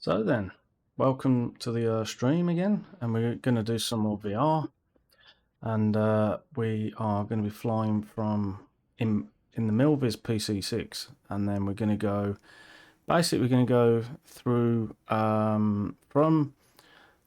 So then, welcome to the stream again, and we're going to do some more VR, and we are going to be flying from in the Milviz PC6, and then we're going to go. Basically, we're going to go through from.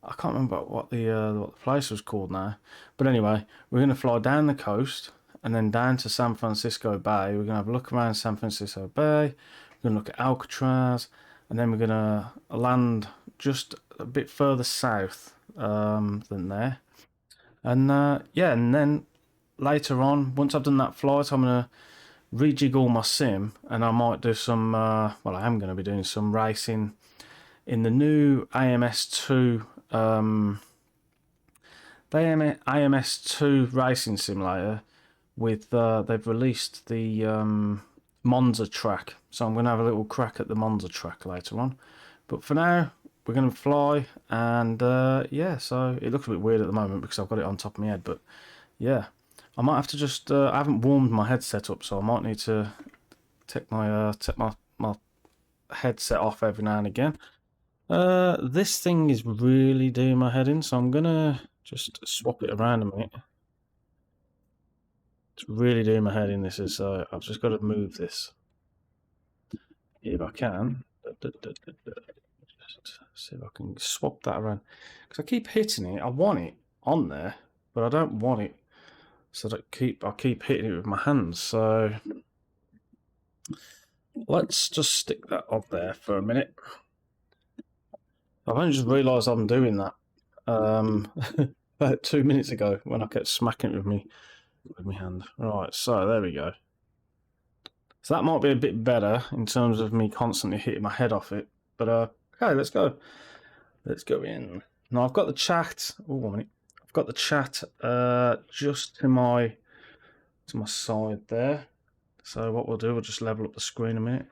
I can't remember what the place was called now, but anyway, we're going to fly down the coast and then down to San Francisco Bay. We're going to have a look around San Francisco Bay. We're going to look at Alcatraz, and then we're going to land just a bit further south than there. And yeah, and then later on, once I've done that flight, I'm going to rejig all my sim, and I might do some. Well, I am going to be doing some racing in the new AMS2. The AMS2 racing simulator with they've released the Monza track, so I'm going to have a little crack at the Monza track later on. But for now, we're going to fly, and yeah, so it looks a bit weird at the moment because I've got it on top of my head, but yeah, I might have to just I haven't warmed my headset up, so I might need to take my headset off every now and again. This thing is really doing my head in, so I'm gonna just swap it around a minute. It's really doing my head in, this is, so I've just got to move this if I can. Just see if I can swap that around, because I keep hitting it. I want it on there, but I don't want it, so that I keep hitting it with my hands. So let's just stick that up there for a minute. I've only just realised I'm doing that about 2 minutes ago when I kept smacking it with my hand. Right, so there we go. So that might be a bit better in terms of me constantly hitting my head off it. But okay, let's go. Let's go in. Now I've got the chat. Oh, 1 minute. I've got the chat just to my side there. So what we'll do, we'll just level up the screen a minute.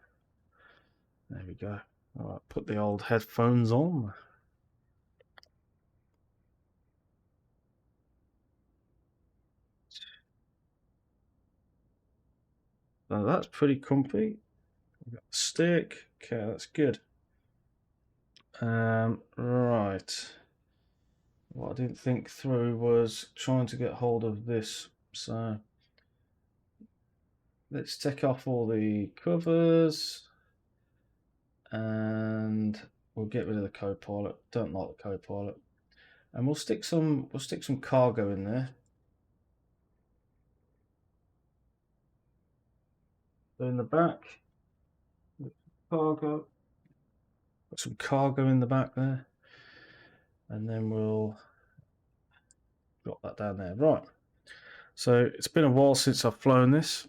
There we go. All right, put the old headphones on. So that's pretty comfy. We've got the stick. Okay, that's good. Right. What I didn't think through was trying to get hold of this. So let's take off all the covers, and we'll get rid of the co-pilot. Don't like the co-pilot, and we'll stick some cargo in there. So in the back, cargo. Got some cargo in the back there, and then we'll drop that down there. Right. So it's been a while since I've flown this.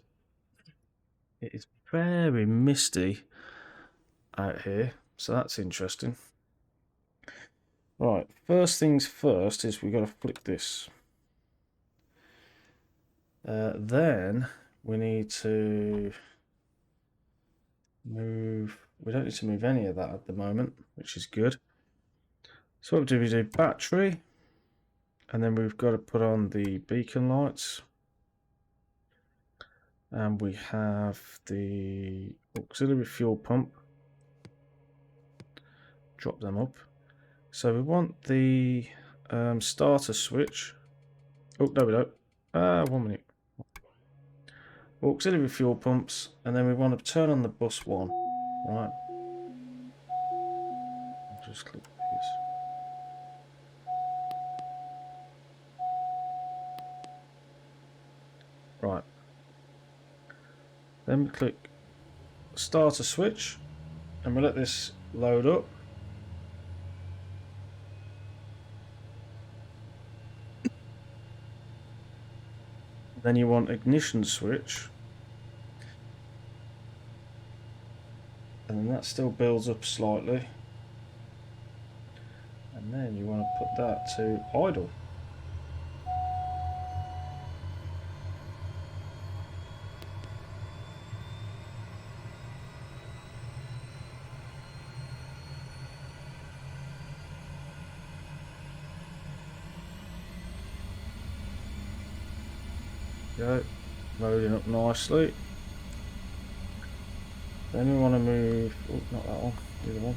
It is very misty out here, so that's interesting. Right, first things first is we've got to flick this. Then we need to move. We don't need to move any of that at the moment, which is good. So what we do battery, and then we've got to put on the beacon lights, and we have the auxiliary fuel pump. Drop them up. So we want the starter switch. Oh, no, we don't. 1 minute. Auxiliary fuel pumps, and then we want to turn on the bus one. Right. I'll just click this. Right. Then we click starter switch, and we let this load up. Then you want ignition switch, and then that still builds up slightly, and then you want to put that to idle. Go, loading up nicely. Then we want to move, oh, not that one, the other one.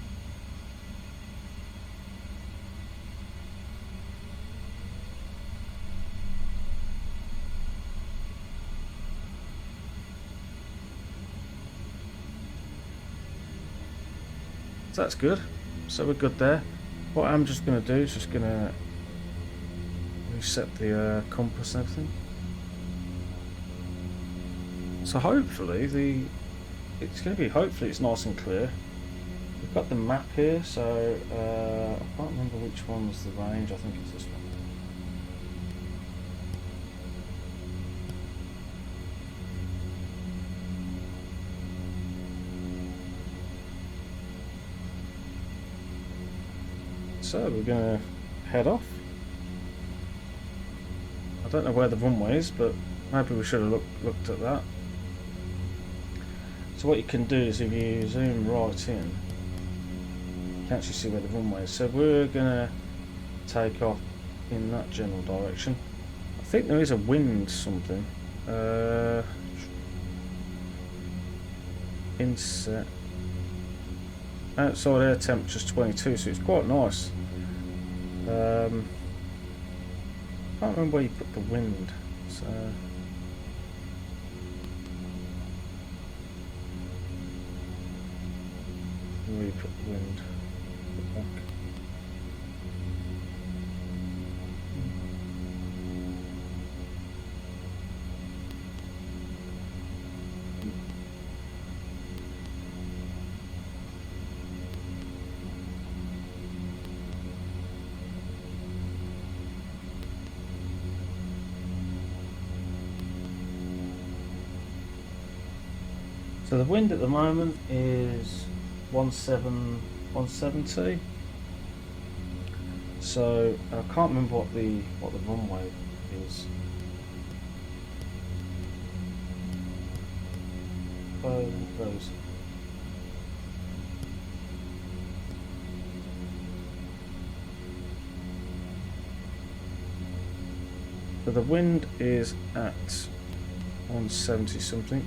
So that's good. So we're good there. What I'm just going to do is just going to reset the compass and everything. So hopefully hopefully it's nice and clear. We've got the map here, so I can't remember which one's the range. I think it's this one. So we're going to head off. I don't know where the runway is, but maybe we should have looked at that. So what you can do is if you zoom right in, you can actually see where the runway is. So we're going to take off in that general direction. I think there is a wind something. Inset. Outside air temperature's 22, so it's quite nice. I can't remember where you put the wind. So where you put the wind. So the wind at the moment is 170. So I can't remember what the runway is. Those. So the wind is at 170 something.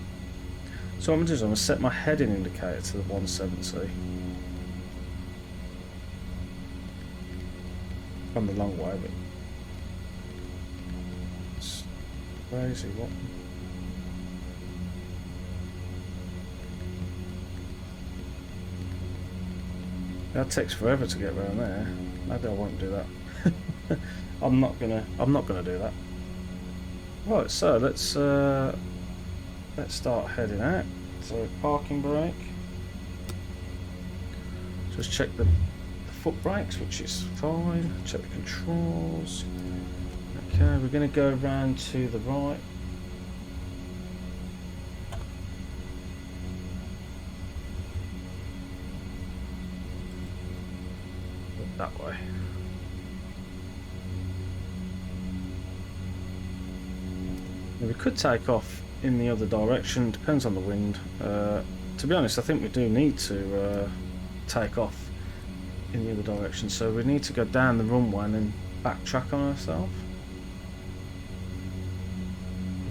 So what I'm going to do is I'm going to set my heading indicator to the 170. Come the long way, but it's crazy. What? That takes forever to get around there. Maybe I won't do that. I'm not gonna do that. Right, so let's start heading out. So parking brake. Just check the foot brakes, which is fine. Check the controls. Okay, we're going to go around to the right. That way. Now we could take off in the other direction, depends on the wind. To be honest, I think we do need to take off in the other direction, so we need to go down the runway and then backtrack on ourselves,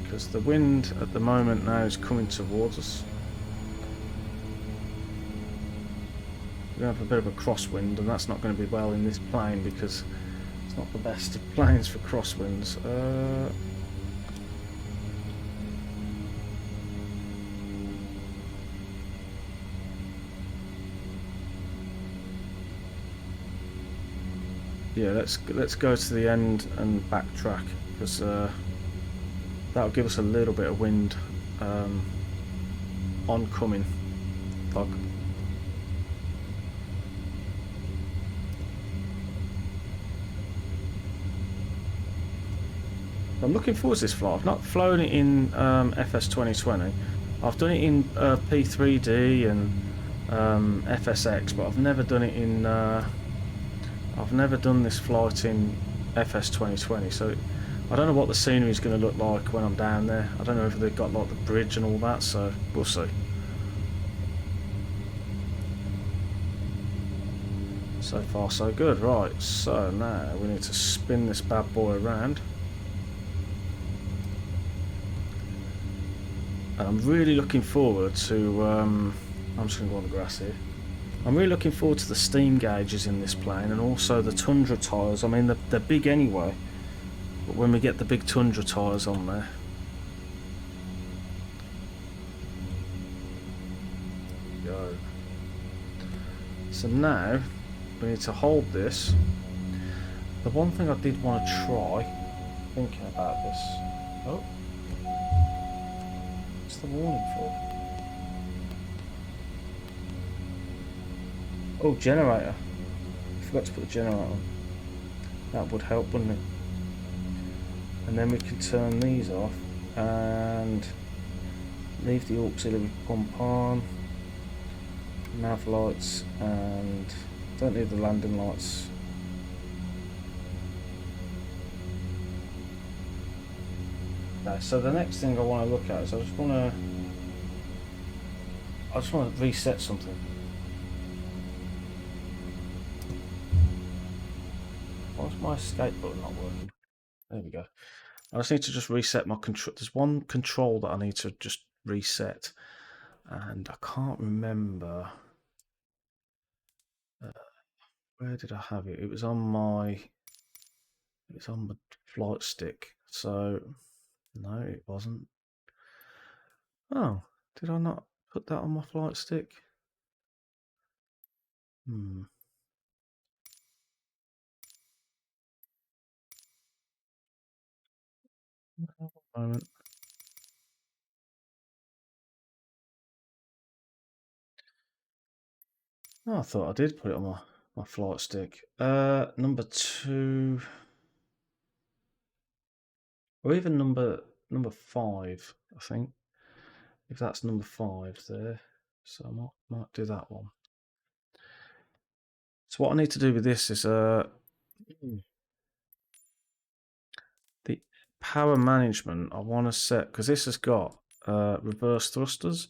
because the wind at the moment now is coming towards us. We're going to have a bit of a crosswind, and that's not going to be well in this plane because it's not the best of planes for crosswinds. Yeah, let's go to the end and backtrack, because that'll give us a little bit of wind oncoming fog. I'm looking forward to this flight. I've not flown it in FS 2020. I've done it in P3D and FSX, but I've never done it in. I've never done this flight in FS 2020, so I don't know what the scenery is going to look like when I'm down there. I don't know if they've got like the bridge and all that, so we'll see. So far so good. Right, so now we need to spin this bad boy around. And I'm really looking forward to, I'm just going to go on the grass here. I'm really looking forward to the steam gauges in this plane, and also the Tundra tyres. I mean, they're big anyway, but when we get the big Tundra tyres on there. Go. So now we need to hold this. The one thing I did want to try, thinking about this. Oh, what's the warning for? Oh, generator. I forgot to put the generator on. That would help, wouldn't it? And then we can turn these off and leave the auxiliary pump on. Nav lights, and don't need the landing lights. Okay, so the next thing I want to look at is I just want to reset something. Why's my escape button not working? There we go. I just need to just reset my control. There's one control that I need to just reset, and I can't remember where did I have it. It was on my flight stick. So no, it wasn't. Oh, did I not put that on my flight stick? Moment. Oh, I thought I did put it on my flight stick. Number 2, or even number 5, I think. If that's number 5 there, so I might do that one. So what I need to do with this is the power management. I want to set, because this has got reverse thrusters,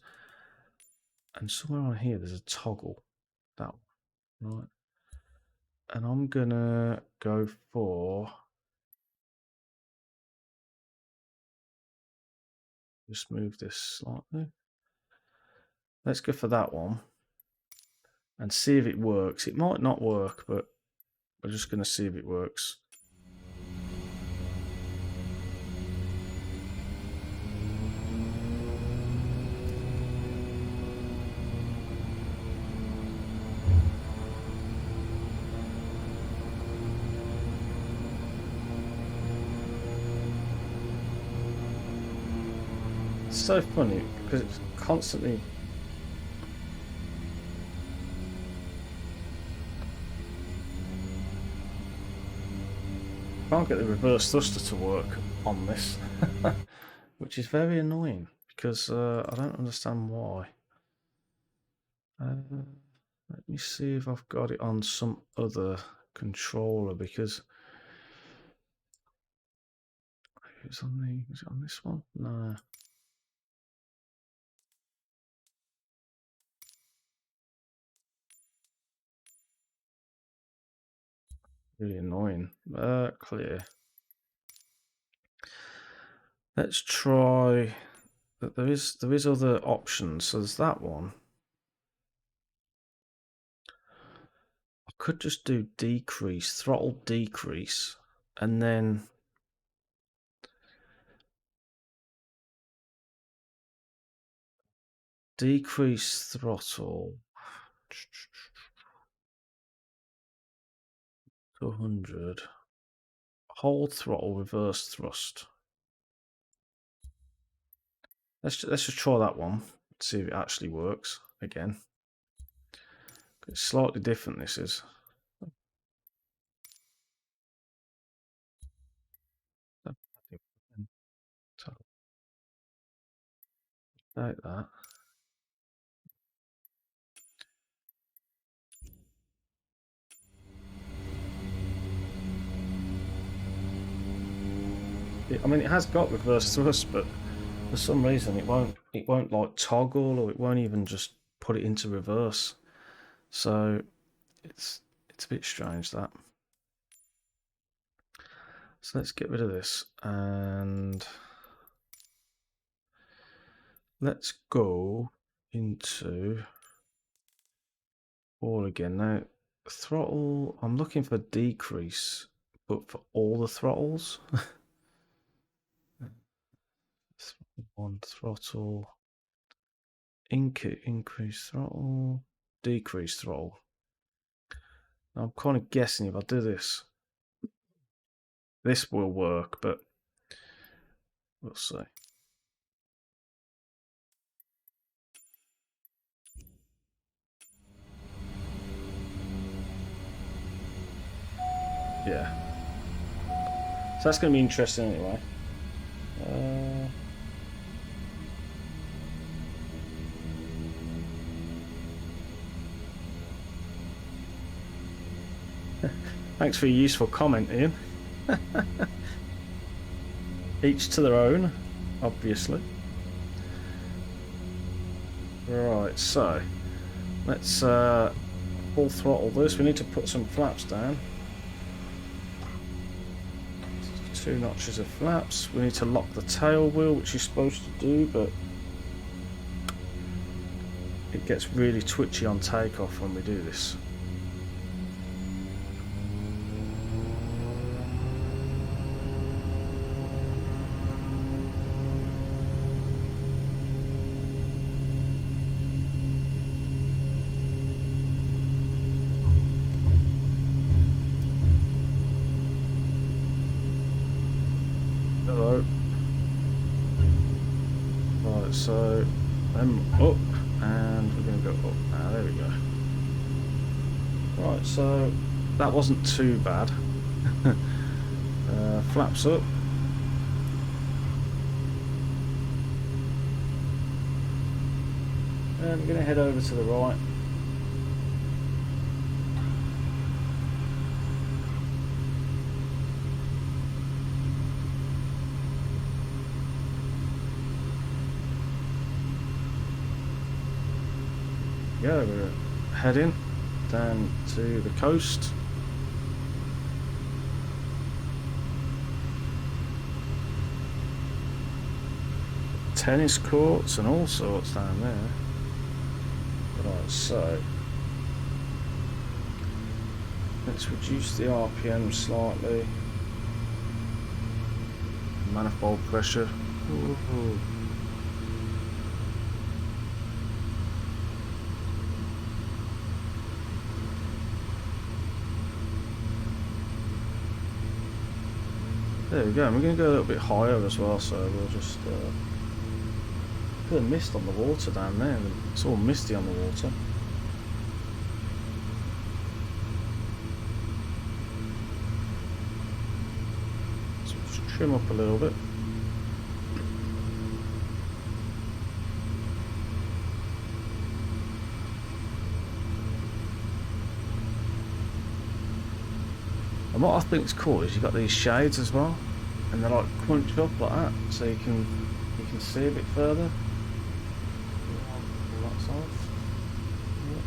and somewhere on here there's a toggle. That one, right? And I'm gonna go for, just move this slightly. Let's go for that one and see if it works. It might not work, but we're just going to see if it works. It's so funny because it's constantly can't get the reverse thruster to work on this, which is very annoying because I don't understand why. Let me see if I've got it on some other controller, because is it on this one? No. Really annoying. Clear. Let's try. There is other options. So there's that one. I could just do decrease, throttle decrease, and then decrease throttle to 100. Hold throttle, reverse thrust. Let's just try that one. See if it actually works again. It's slightly different. This is. Like that. I mean, it has got reverse thrust, but for some reason it won't like toggle, or it won't even just put it into reverse. So it's a bit strange, that. So let's get rid of this and let's go into all again. Now throttle, I'm looking for decrease, but for all the throttles. One throttle, increase throttle, decrease throttle. I'm kind of guessing if I do this, this will work, but we'll see. Yeah. So that's going to be interesting anyway. Thanks for your useful comment, Ian. Each to their own, obviously. Right, so let's full throttle this. We need to put some flaps down. 2 notches of flaps. We need to lock the tail wheel, which you're supposed to do, but it gets really twitchy on takeoff when we do this. Hello. Right, so I'm up, and we're going to go up. Ah, there we go. Right, so that wasn't too bad. Flaps up. And we're going to head over to the right. Yeah, we're heading down to the coast. Tennis courts and all sorts down there. Right, so let's reduce the RPM slightly. Manifold pressure. Ooh. There we go, and we're going to go a little bit higher as well, so we'll just put a mist on the water down there. It's all misty on the water. So we'll just trim up a little bit. And what I think is cool is you've got these shades as well, and they're like crunched up like that, so you can see a bit further. On that side. Yeah.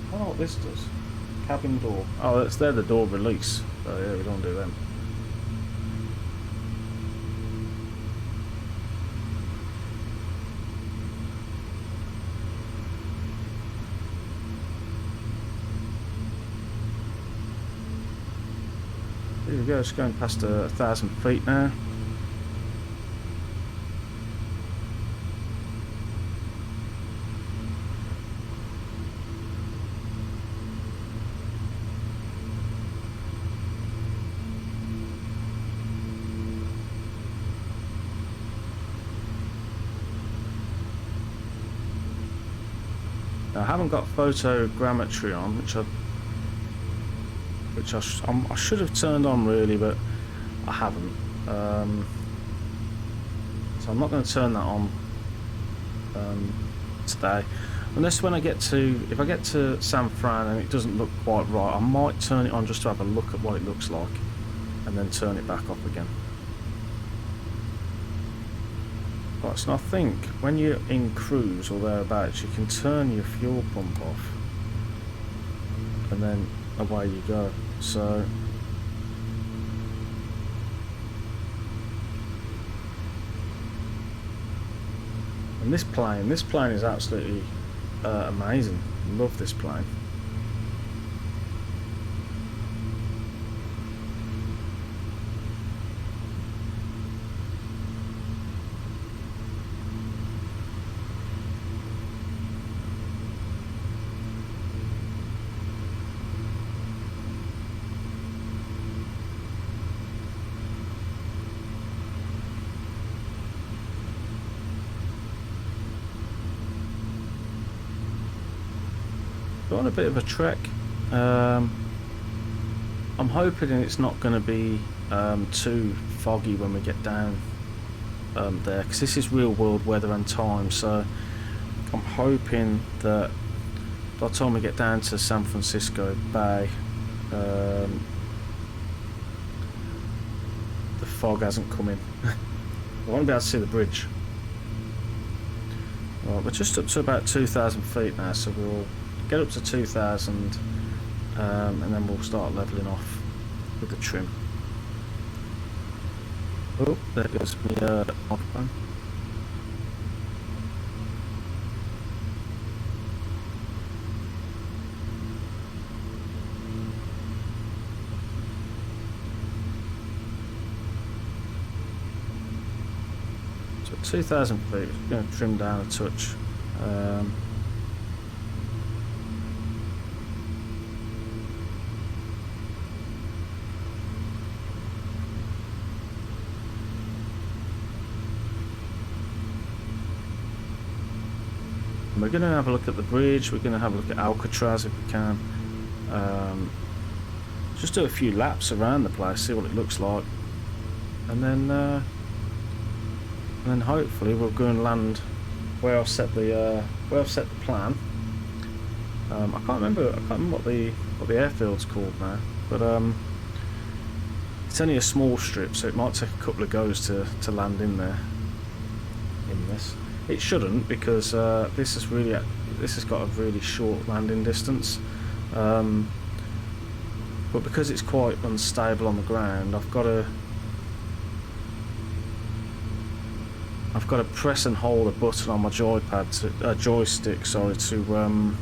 I don't know what this does. Cabin door. Oh, they're the door release. So yeah, we don't do them. Here we go, it's going past 1,000 feet now. Now, I haven't got photogrammetry on, which I should have turned on really, but I haven't. So I'm not going to turn that on today, unless when if I get to San Fran and it doesn't look quite right, I might turn it on just to have a look at what it looks like, and then turn it back off again. Right, so I think when you're in cruise or thereabouts, you can turn your fuel pump off, and then away you go. So and this plane is absolutely amazing. Love this plane. on a bit of a trek. I'm hoping it's not going to be too foggy when we get down there, because this is real world weather and time, so I'm hoping that by the time we get down to San Francisco Bay, the fog hasn't come in. I want to be able to see the bridge. Right, we're just up to about 2,000 feet now, so we'll get up to 2,000 and then we'll start levelling off with the trim. Oh, there goes my microphone. So 2,000 feet, we're going to trim down a touch. We're going to have a look at the bridge, we're going to have a look at Alcatraz if we can. Just do a few laps around the place, see what it looks like. And then hopefully we'll go and land where I've set the plan. I can't remember what the airfield's called now, but it's only a small strip, so it might take a couple of goes to land in there. In this. It shouldn't, because this has got a really short landing distance, but because it's quite unstable on the ground, I've got to press and hold a button on my joystick, sorry, to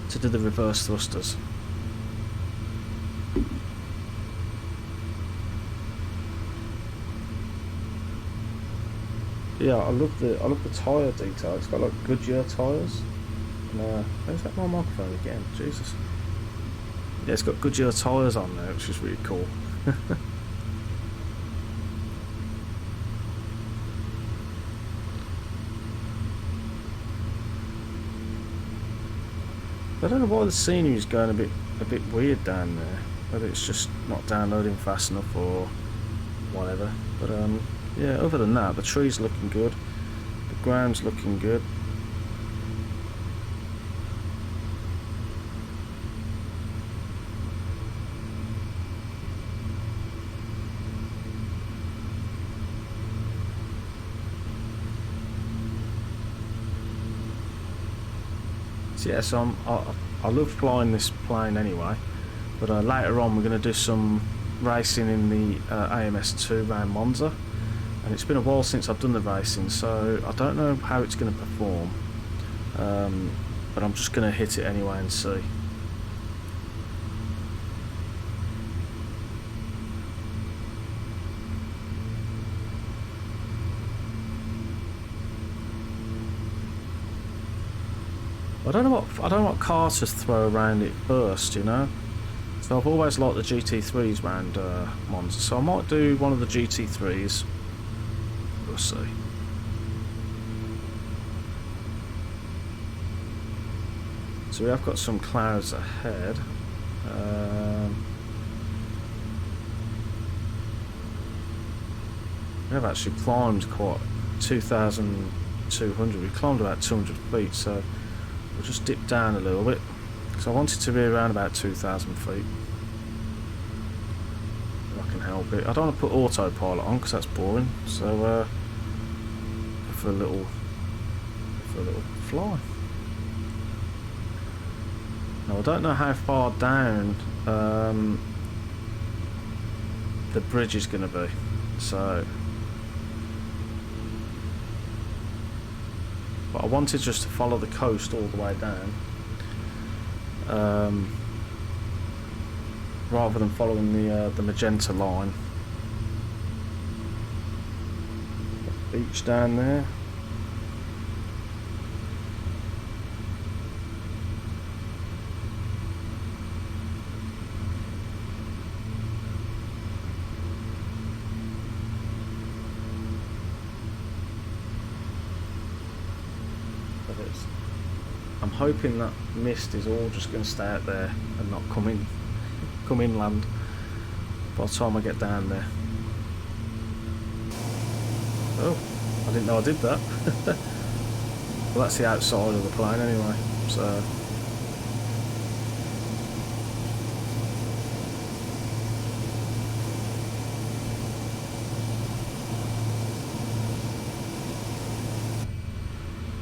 do the reverse thrusters. Yeah, I love the tyre detail. It's got like Goodyear tyres. And where's that my microphone again? Jesus. Yeah, it's got Goodyear tyres on there, which is really cool. I don't know why the scenery is going a bit weird down there. Whether it's just not downloading fast enough or whatever. But yeah, other than that, the tree's looking good, the ground's looking good. So yeah, so I love flying this plane anyway, but later on we're going to do some racing in the AMS2 around Monza. And it's been a while since I've done the racing, so I don't know how it's going to perform, but I'm just going to hit it anyway and see. I don't know what cars to throw around it first, you know. So I've always liked the GT3s around Monza, so I might do one of the GT3s. We'll see. So we have got some clouds ahead. We have actually climbed quite 2,200. We climbed about 200 feet, so we'll just dip down a little bit. So I wanted to be around about 2,000 feet. If I can help it. I don't want to put autopilot on because that's boring. So for a little fly. Now I don't know how far down the bridge is going to be, so but I wanted just to follow the coast all the way down, rather than following the magenta line. Beach down there. I'm hoping that mist is all just going to stay out there and not come inland by the time I get down there. Oh, I didn't know I did that. Well, that's the outside of the plane anyway, so...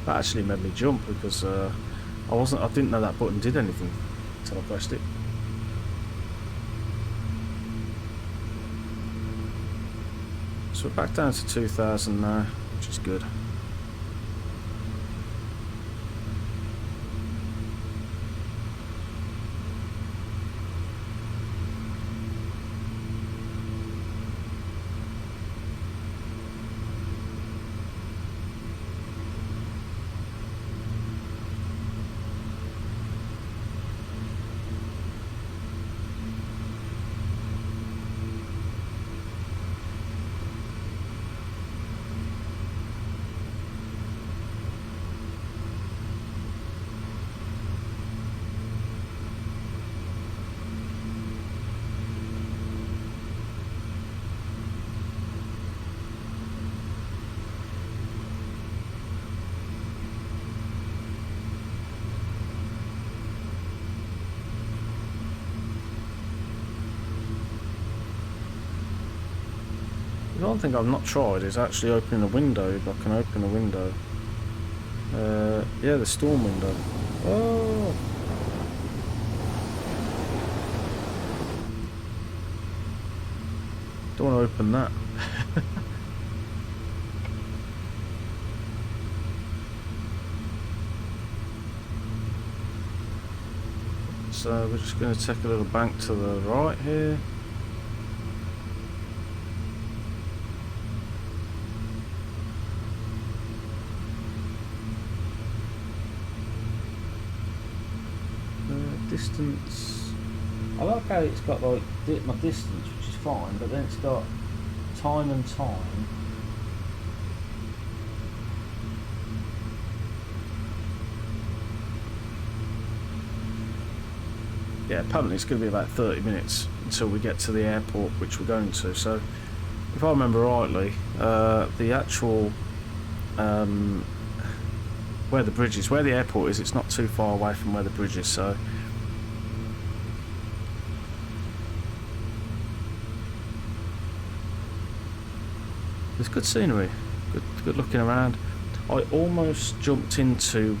That actually made me jump because I didn't know that button did anything until I pressed it. So we're back down to 2000 now, which is good. The one thing I've not tried is actually opening a window, if I can open a window. Yeah, the storm window. Oh! Don't want to open that. So we're just going to take a little bank to the right here. Distance. I like how it's got like my distance, which is fine, but then it's got time and time. Yeah, apparently it's going to be about 30 minutes until we get to the airport, which we're going to. So, if I remember rightly, the actual where the bridge is, where the airport is, it's not too far away from where the bridge is. So. It's good scenery, good looking around. I almost jumped into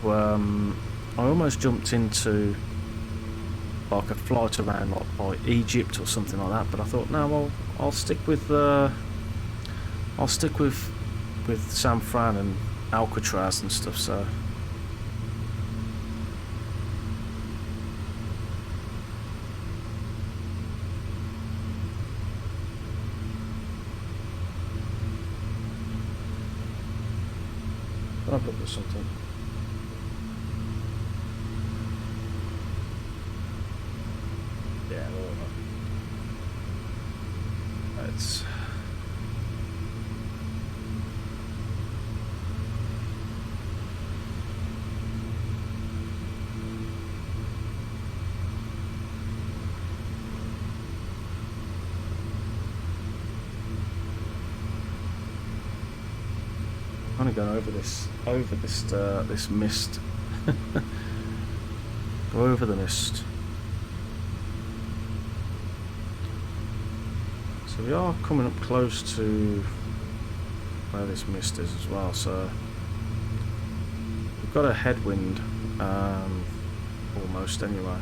like a flight around like Egypt or something like that, but I thought no, well, I'll stick with San Fran and Alcatraz and stuff. So. I've looked at something. Yeah, well, it's kind of going over this mist. Go over the mist. So we are coming up close to where this mist is as well. So we've got a headwind, almost anyway.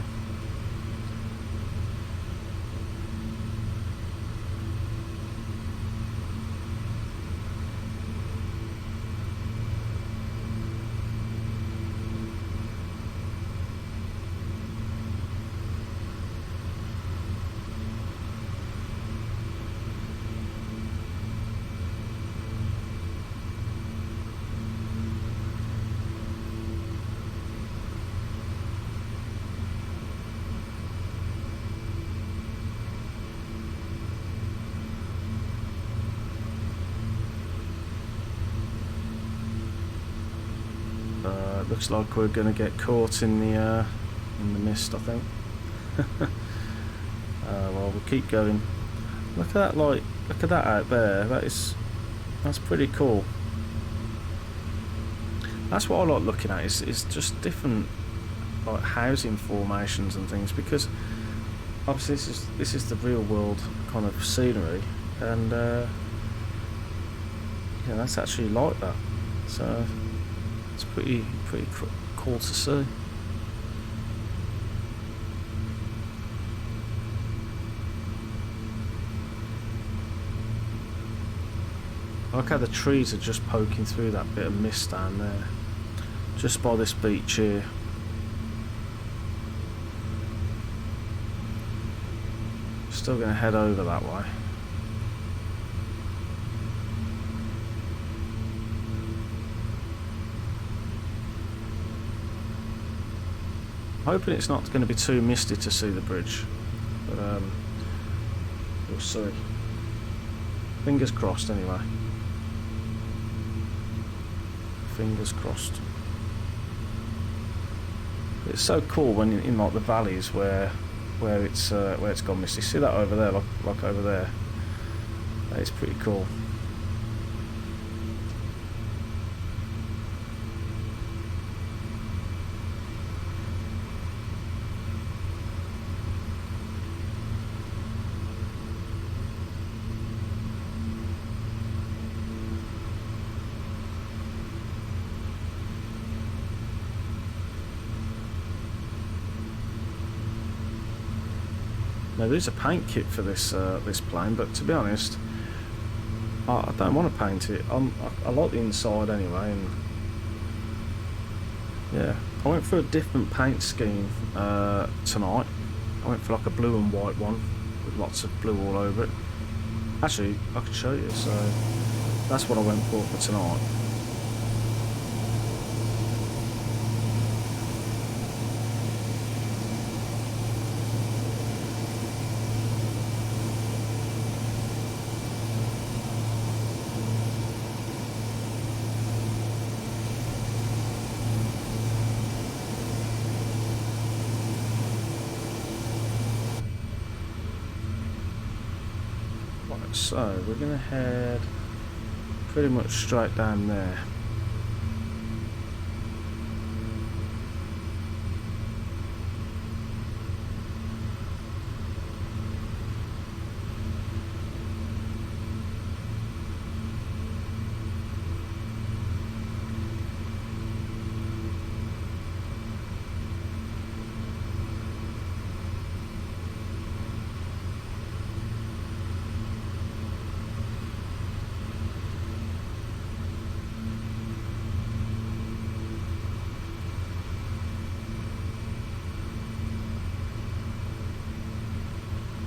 looks like we're going to get caught in the mist, I think. Well, we'll keep going. Look at that light. Look at that out there. That's pretty cool. That's what I like looking at. Is just different like housing formations and things, because obviously this is the real world kind of scenery, and yeah, that's actually like that. So it's pretty cool to see. I like how the trees are just poking through that bit of mist down there, just by this beach here. Still going to head over that way. Hoping it's not going to be too misty to see the bridge, but we'll see. Fingers crossed anyway. Fingers crossed. It's so cool when in like the valleys where it's gone misty. See that over there, like over there. That is pretty cool. Now there's a paint kit for this plane, but to be honest, I don't want to paint it. I like the inside anyway, and yeah, I went for a different paint scheme tonight. I went for like a blue and white one with lots of blue all over it. Actually, I could show you. So that's what I went for tonight. So we're going to head pretty much straight down there.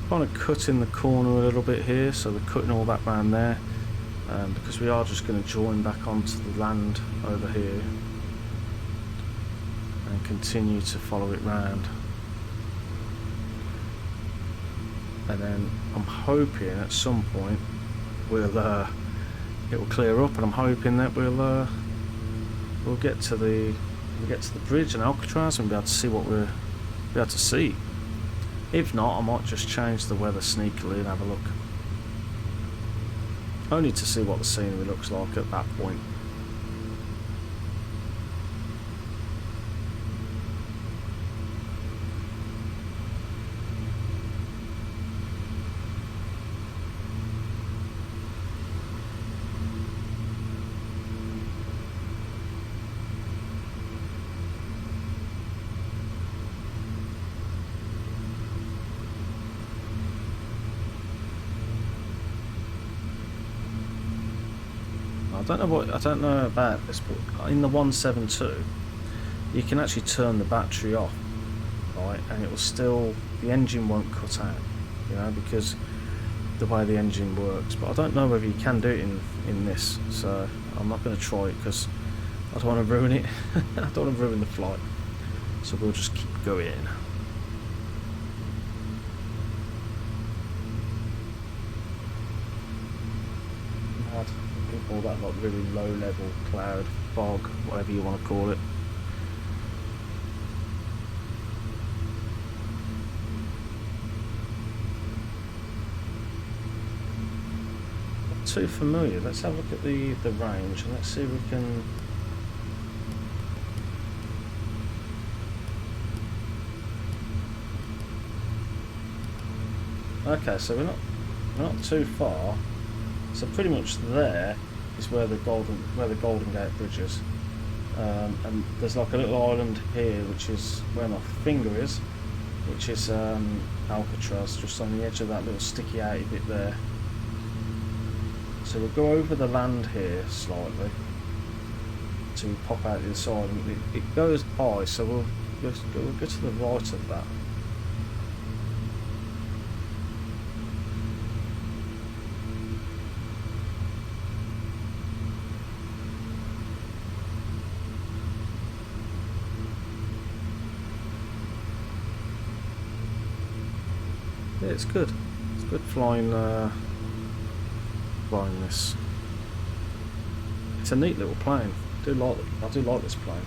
Kind of cutting the corner a little bit here, so we're cutting all that round there, because we are just going to join back onto the land over here and continue to follow it round. And then I'm hoping at some point it will clear up, and I'm hoping that we'll get to the bridge in Alcatraz and be able to see what we're able to see. If not, I might just change the weather sneakily and have a look. Only to see what the scenery looks like at that point. I don't know about this, but in the 172 you can actually turn the battery off, right, and it will still, the engine won't cut out, you know, because the way the engine works. But I don't know whether you can do it in this, so I'm not going to try it because I don't want to ruin it. I don't want to ruin the flight, so we'll just keep going. All that like really low level cloud, fog, whatever you want to call it. too familiar. Let's have a look at the range and let's see if we can. Okay, so we're not too far. So pretty much there is where the Golden Gate Bridge is, and there's like a little island here, which is where my finger is, which is Alcatraz, just on the edge of that little sticky outy bit there. So we'll go over the land here slightly to pop out the side, and it goes high, so we'll go to the right of that. Yeah, it's good. It's good flying this. It's a neat little plane. I do like this plane.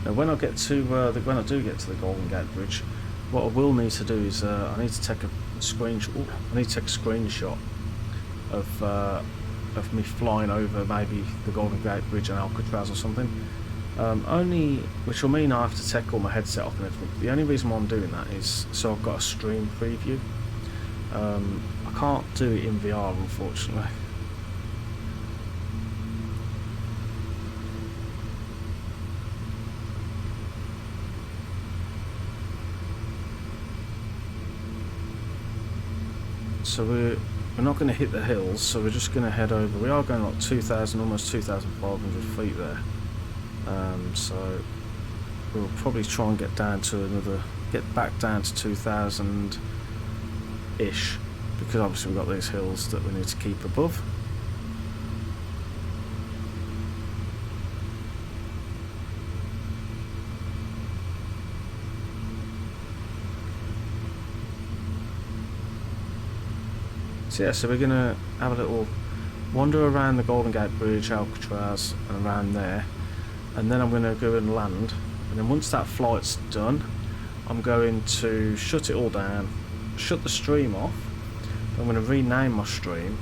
Now, when I get to when I do get to the Golden Gate Bridge, what I will need to do is I need to take a screenshot. I need to take a screenshot of me flying over maybe the Golden Gate Bridge and Alcatraz or something. Which will mean I have to take all my headset off and everything. The only reason why I'm doing that is so I've got a stream preview. I can't do it in VR, unfortunately. So we're not going to hit the hills, so we're just going to head over. We are going like 2,000, almost 2,500 feet there. So we'll probably try and get back down to 2,000 ish, because obviously we've got these hills that we need to keep above. So yeah, so we're gonna have a little wander around the Golden Gate Bridge, Alcatraz, and around there. And then I'm going to go and land, and then once that flight's done, I'm going to shut it all down, shut the stream off. I'm going to rename my stream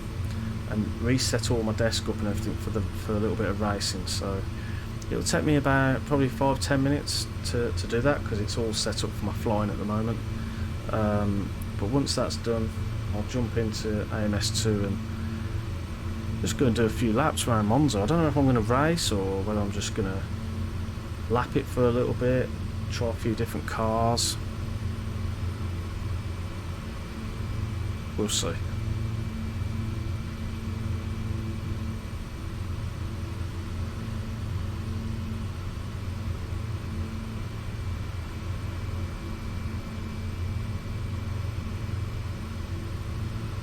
and reset all my desk up and everything for a little bit of racing. So it'll take me about probably 5-10 minutes to do that, because it's all set up for my flying at the moment. But once that's done, I'll jump into AMS2 and just go and do a few laps around Monza. I don't know if I'm going to race or whether I'm just going to lap it for a little bit, try a few different cars. We'll see.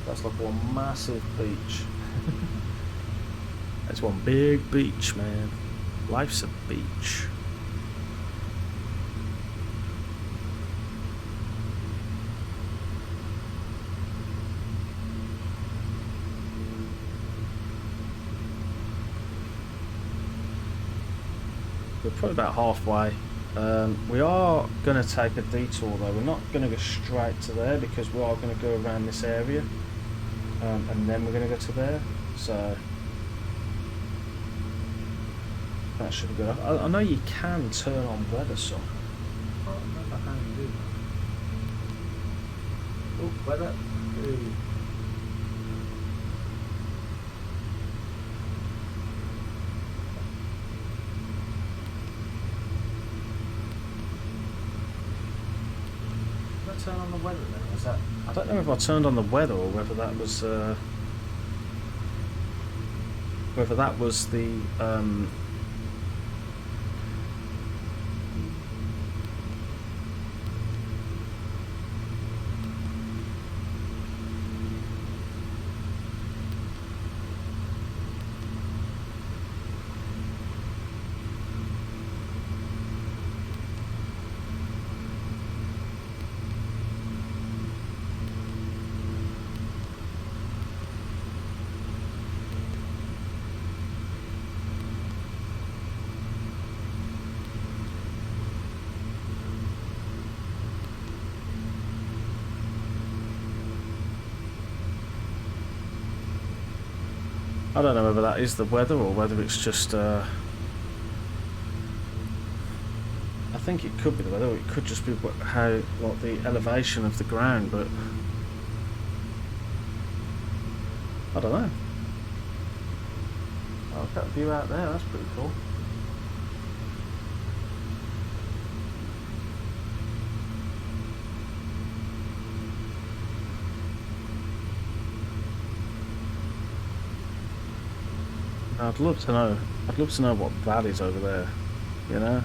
That's like one massive beach. That's one big beach, man. Life's a beach. We're probably about halfway. We are going to take a detour though. We're not going to go straight to there, because we are going to go around this area, and then we're going to go to there. So that should be good. I know you can turn on weather, so I can't remember how you do that. Oh, weather. Ooh. Did I turn on the weather then? Was that? I don't know if I turned on the weather or whether that was the I don't know whether that is the weather or whether it's just I think it could be the weather, or it could just be how, like, the elevation of the ground, but I don't know. Oh, look at that view out there, that's pretty cool. I'd love to know what that is over there, you know?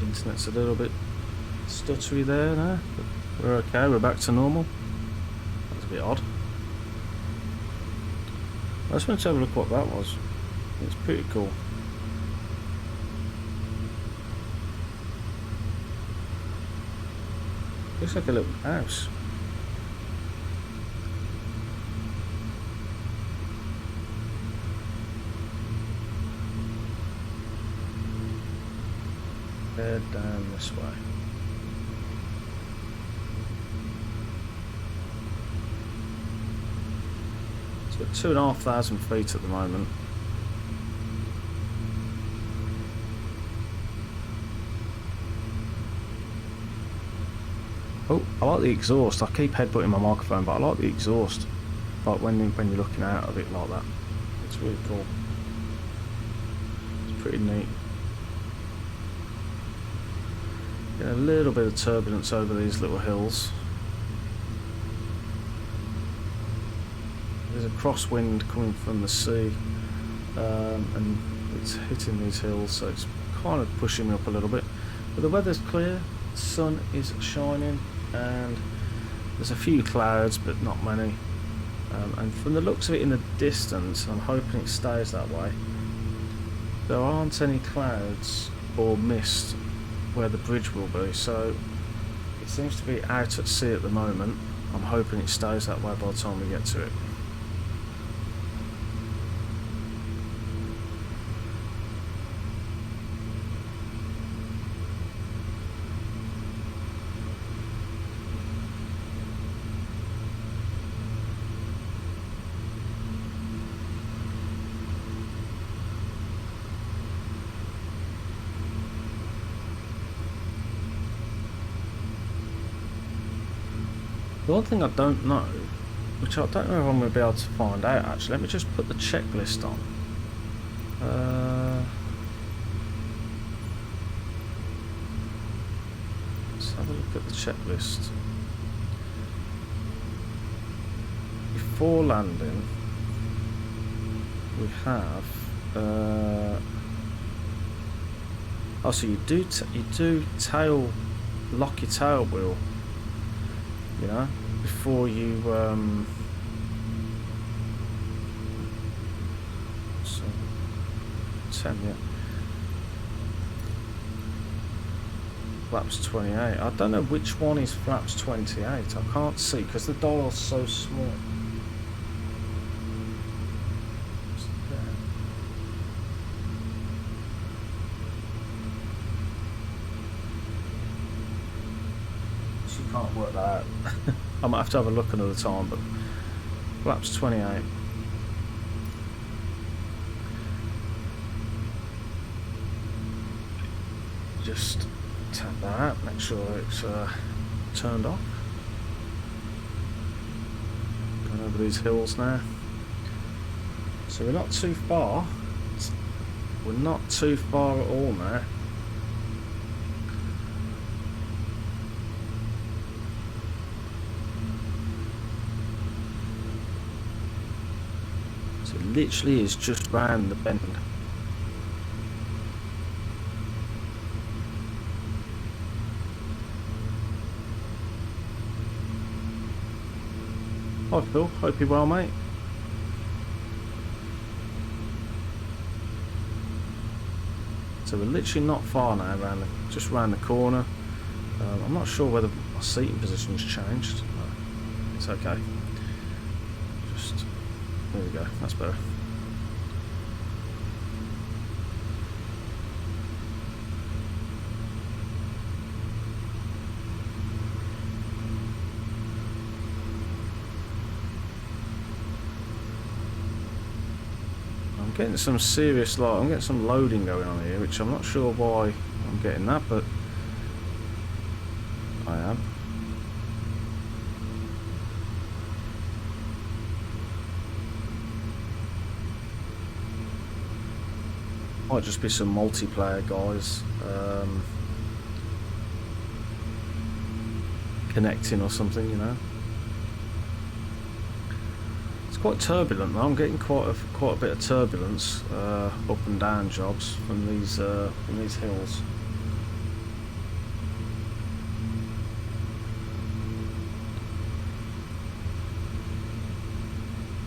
Internet's a little bit stuttery there now, but we're okay, we're back to normal. That's a bit odd. I just wanted to have a look what that was. It's pretty cool. Looks like a little house. Head down this way. It's at 2,500 feet at the moment. Oh, I like the exhaust. I keep headbutting my microphone, but I like the exhaust. Like when you're looking out of it like that. It's really cool. It's pretty neat. Get a little bit of turbulence over these little hills. There's a crosswind coming from the sea, and it's hitting these hills, so it's kind of pushing me up a little bit. But the weather's clear, the sun is shining, and there's a few clouds, but not many. And from the looks of it in the distance, I'm hoping it stays that way. There aren't any clouds or mist where the bridge will be, so it seems to be out at sea at the moment. I'm hoping it stays that way by the time we get to it. The one thing I don't know, which I don't know if I'm going to be able to find out actually, let me just put the checklist on. Let's have a look at the checklist. Before landing, we have oh, so you do lock your tail wheel, you know, before you so 10, yeah, flaps 28. I don't know which one is flaps 28. I can't see because the dial's so small. Can't work that out. I might have to have a look another time, but flaps 28. Just tap that out, make sure it's turned off. Going over these hills now. So we're not too far. We're not too far at all now. Literally is just round the bend. Hi Phil, hope you're well, mate. So we're literally not far now, just round the corner. I'm not sure whether my seating position's changed. No, It's okay. Just there we go. That's better. I'm getting some serious light. I'm getting some loading going on here, which I'm not sure why I'm getting that, but I am. Might just be some multiplayer guys connecting or something, you know. It's quite turbulent though. I'm getting quite a bit of turbulence up and down jobs from these hills.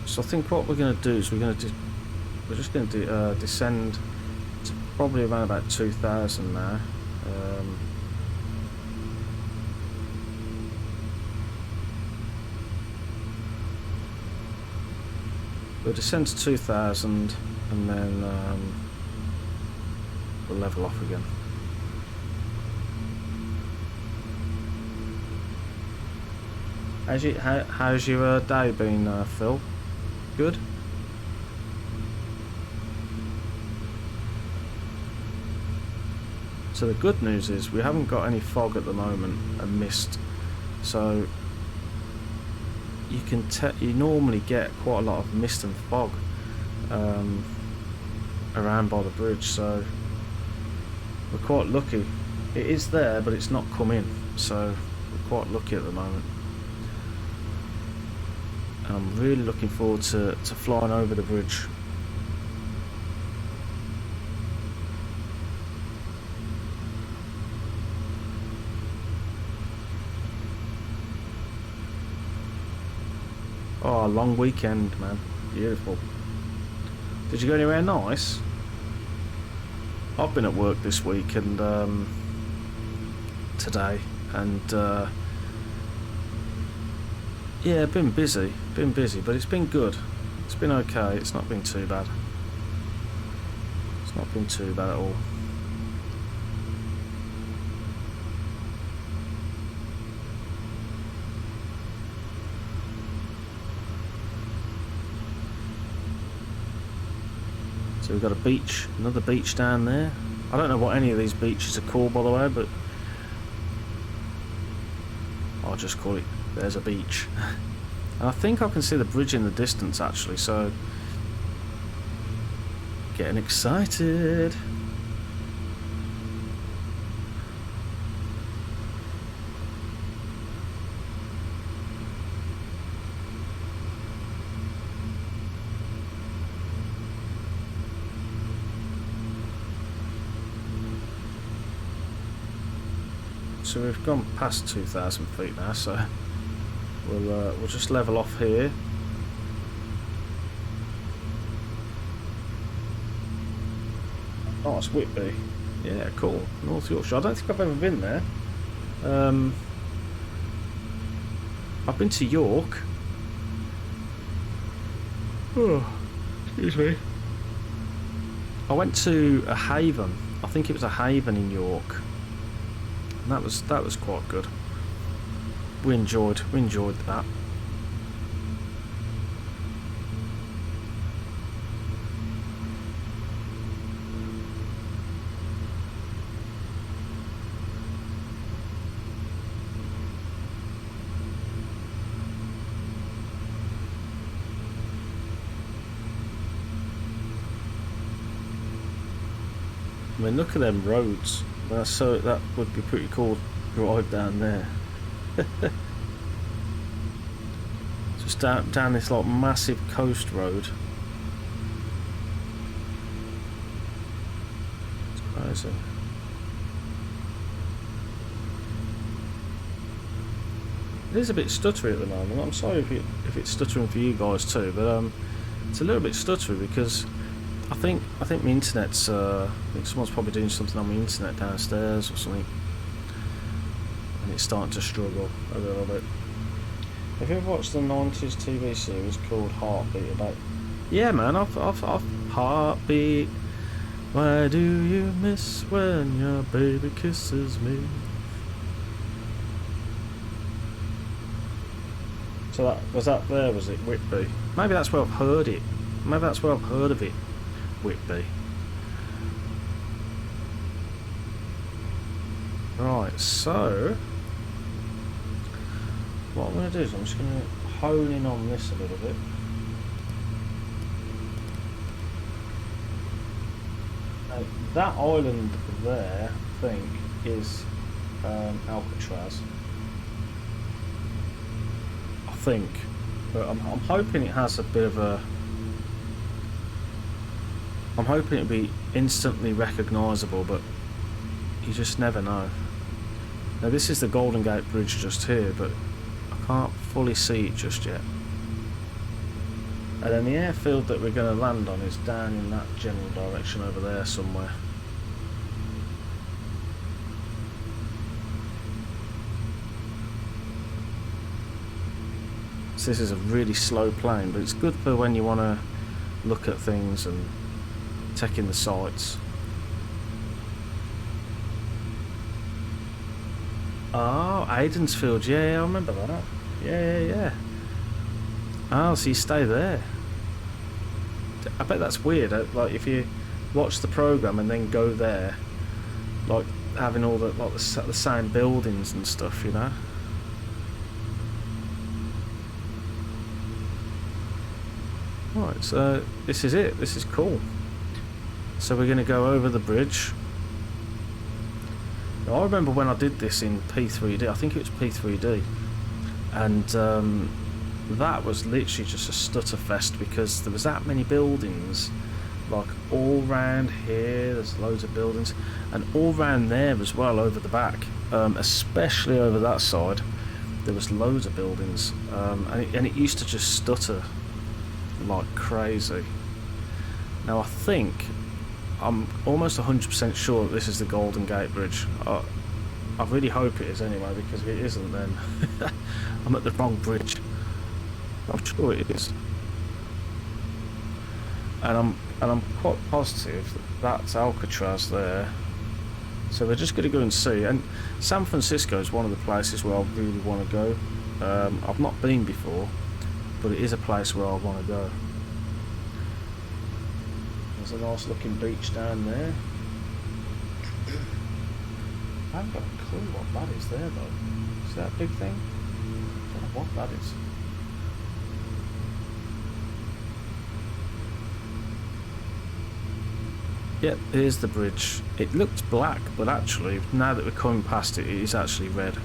So I think what we're going to do is we're just going to descend to probably around about 2,000 now. We'll descend to 2,000 and then we'll level off again. How's your day been, Phil? Good? So the good news is we haven't got any fog at the moment and mist, so you normally get quite a lot of mist and fog around by the bridge, so we're quite lucky. It is there, but it's not come in, so we're quite lucky at the moment. And I'm really looking forward to flying over the bridge. Oh, long weekend, man. Beautiful. Did you go anywhere nice? I've been at work this week and today, and yeah, been busy, but it's been good. It's been okay. It's not been too bad. It's not been too bad at all. So we've got a beach, another beach down there. I don't know what any of these beaches are called, by the way, but I'll just call it, there's a beach. And I think I can see the bridge in the distance actually, so getting excited. So we've gone past 2,000 feet now, so we'll just level off here. Oh, it's Whitby. Yeah, cool. North Yorkshire. I don't think I've ever been there. I've been to York. Oh, excuse me. I went to a haven. I think it was a haven in York. And that was quite good. We enjoyed that. I mean, look at them roads. So that would be pretty cool to drive down there. Just down this like massive coast road. It's crazy. It is a bit stuttery at the moment. I'm sorry if it's stuttering for you guys too, but it's a little bit stuttery because I think my internet's I think someone's probably doing something on my internet downstairs or something, and it's starting to struggle a little bit. Have you ever watched the 90s TV series called Heartbeat about... Yeah, man, I've Heartbeat. Why do you miss when your baby kisses me? So that was that there, was it, Whitby? Maybe that's where I've heard it. Maybe that's where I've heard of it, Whitby. Right, so what I'm going to do is I'm just going to hone in on this a little bit. Now, that island there, I think, is Alcatraz. I think, but I'm hoping it has a bit of a... I'm hoping it'll be instantly recognisable, but you just never know. Now this is the Golden Gate Bridge just here, but I can't fully see it just yet. And then the airfield that we're going to land on is down in that general direction over there somewhere. So this is a really slow plane, but it's good for when you want to look at things and take in the sights. Oh, Aidensfield, yeah, I remember that. Yeah. Oh, so you stay there. I bet that's weird, like if you watch the programme and then go there, like having all the, like the same buildings and stuff, you know? Right, so this is it, this is cool. So we're going to go over the bridge. I remember when I did this in P3D, I think it was P3D, and that was literally just a stutter fest because there was that many buildings, like all round here, there's loads of buildings, and all round there as well over the back, especially over that side, there was loads of buildings, and it used to just stutter like crazy. Now I think I'm almost 100% sure that this is the Golden Gate Bridge. I really hope it is anyway, because if it isn't, then I'm at the wrong bridge. I'm sure it is, and I'm quite positive that that's Alcatraz there. So we're just going to go and see. And San Francisco is one of the places where I really want to go. I've not been before, but it is a place where I want to go. There's a nice looking beach down there. I haven't got a clue what that is there though. See that big thing? I don't know what that is. Yep, here's the bridge. It looked black, but actually, now that we're coming past it, it is actually red.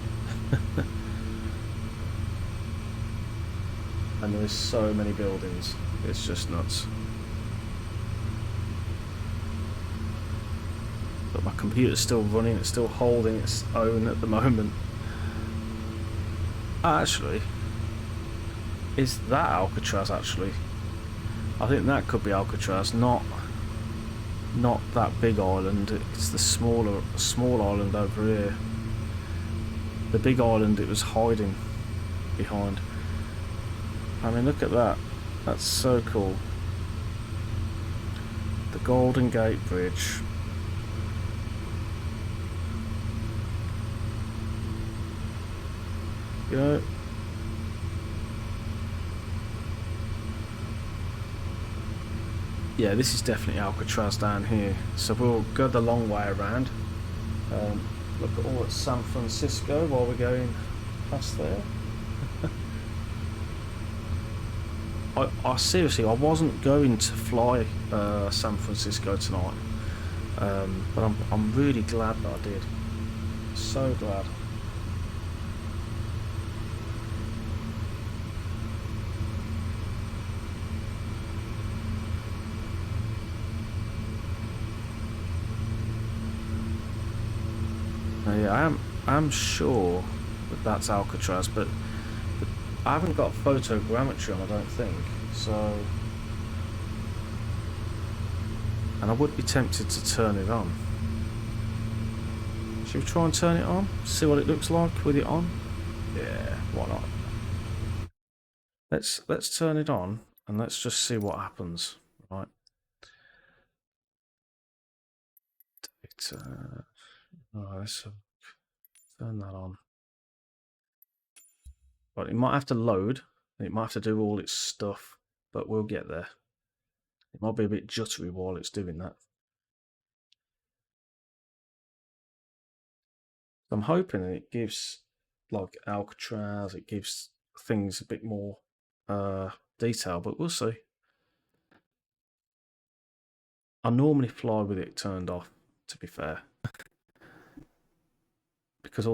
And there's so many buildings. It's just nuts. But my computer's still running, it's still holding its own at the moment. Actually, is that Alcatraz actually? I think that could be Alcatraz, not that big island. It's the small island over here. The big island it was hiding behind. I mean, look at that. That's so cool. The Golden Gate Bridge. You know, yeah, this is definitely Alcatraz down here. So we'll go the long way around. Look at all at San Francisco while we're going past there. I seriously, I wasn't going to fly San Francisco tonight, but I'm really glad that I did. So glad. Yeah, I'm sure that that's Alcatraz, but I haven't got photogrammetry on, I don't think, so... And I would be tempted to turn it on. Should we try and turn it on? See what it looks like with it on? Yeah, why not? Let's turn it on and let's just see what happens. Right. Let's turn that on. But it might have to load. It might have to do all its stuff, but we'll get there. It might be a bit jittery while it's doing that. I'm hoping it gives, like Alcatraz, it gives things a bit more detail, but we'll see. I normally fly with it turned off, to be fair, because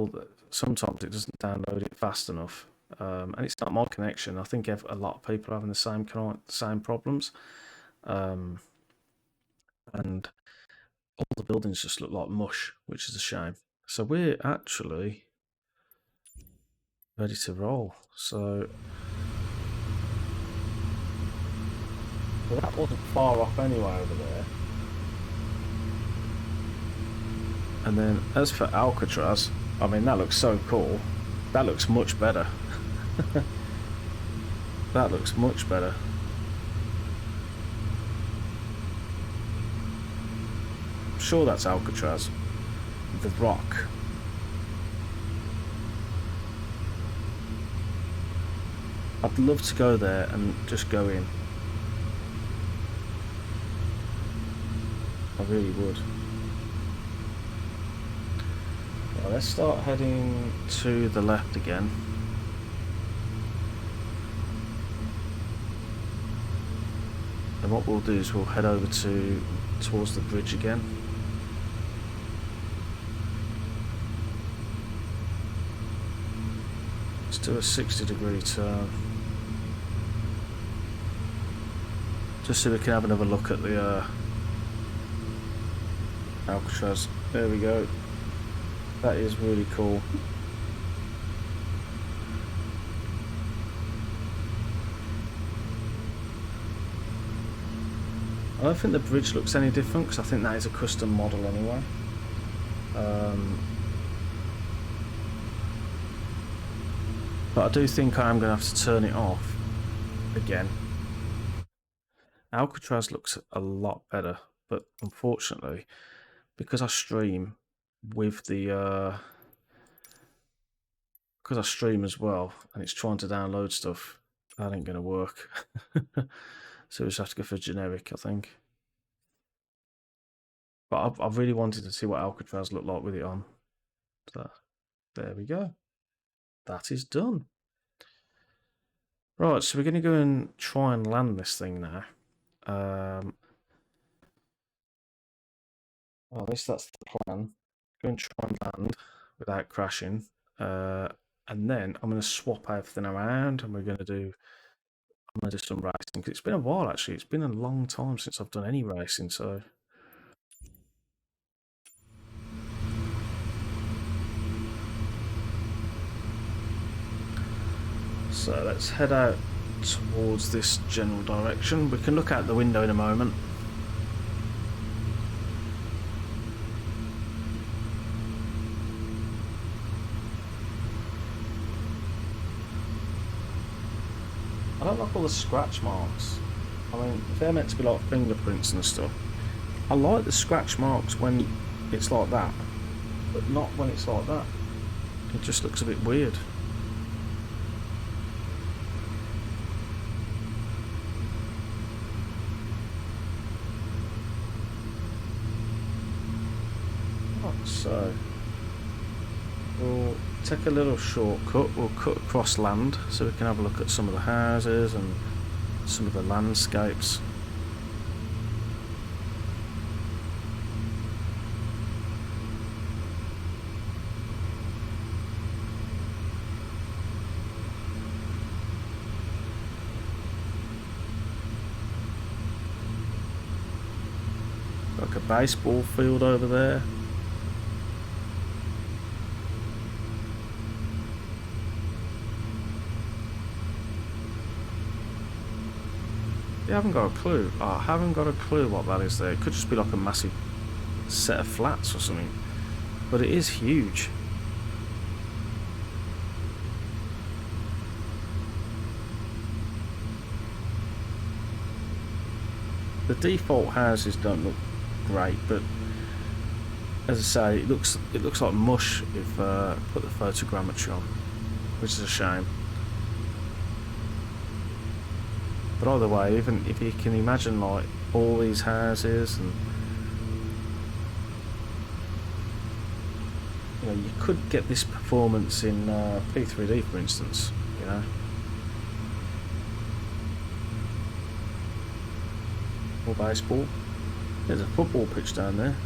sometimes it doesn't download it fast enough, and it's not my connection. I think a lot of people are having the same problems, and all the buildings just look like mush, which is a shame. So we're actually ready to roll. So that wasn't far off anyway over there. And then as for Alcatraz, I mean, that looks so cool. That looks much better. That looks much better. I'm sure that's Alcatraz. The Rock. I'd love to go there and just go in. I really would. Well, let's start heading to the left again. And what we'll do is we'll head over towards the bridge again. Let's do a 60-degree turn. Just so we can have another look at the Alcatraz. There we go. That is really cool. I don't think the bridge looks any different because I think that is a custom model anyway. But I do think I am going to have to turn it off again. Alcatraz looks a lot better, but unfortunately, because I stream with the because I stream as well, and it's trying to download stuff, that ain't gonna work. So we just have to go for generic, I think. But I really wanted to see what Alcatraz looked like with it on. So there we go. That is done. Right, so we're going to go and try and land this thing now. Well, at least that's the plan. Go and try and land without crashing. And then I'm going to swap everything around, and I'm going to do some racing. Cause it's been a while, actually. It's been a long time since I've done any racing, so... So let's head out towards this general direction. We can look out the window in a moment. I don't like all the scratch marks. I mean, they're meant to be like fingerprints and stuff. I like the scratch marks when it's like that, but not when it's like that. It just looks a bit weird. So we'll take a little shortcut. We'll cut across land so we can have a look at some of the houses and some of the landscapes. Like a baseball field over there. I haven't got a clue. I haven't got a clue what that is there. It could just be like a massive set of flats or something. But it is huge. the default houses don't look great, but as I say, it looks like mush if put the photogrammetry on, which is a shame. But either way, even if you can imagine like all these houses, and you know, you could get this performance in P3D, for instance. You know, or baseball. There's a football pitch down there.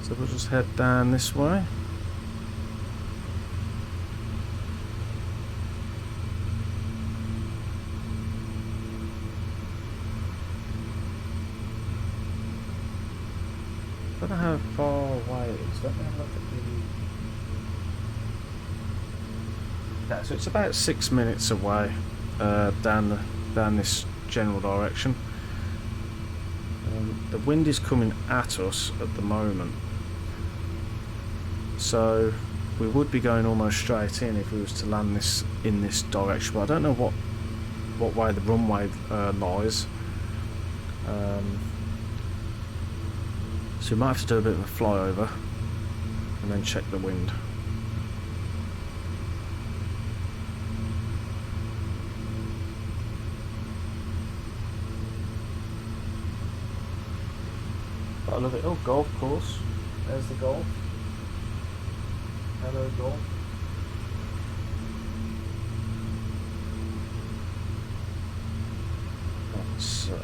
So we'll just head down this way. I don't know how far away it is. Let me have a look at the... Yeah, so it's about 6 minutes away down this general direction. The wind is coming at us at the moment, so we would be going almost straight in if we was to land this in this direction. But I don't know what way the runway lies. So we might have to do a bit of a flyover and then check the wind. But I love it. Oh, golf course. There's the golf. Hello, golf. So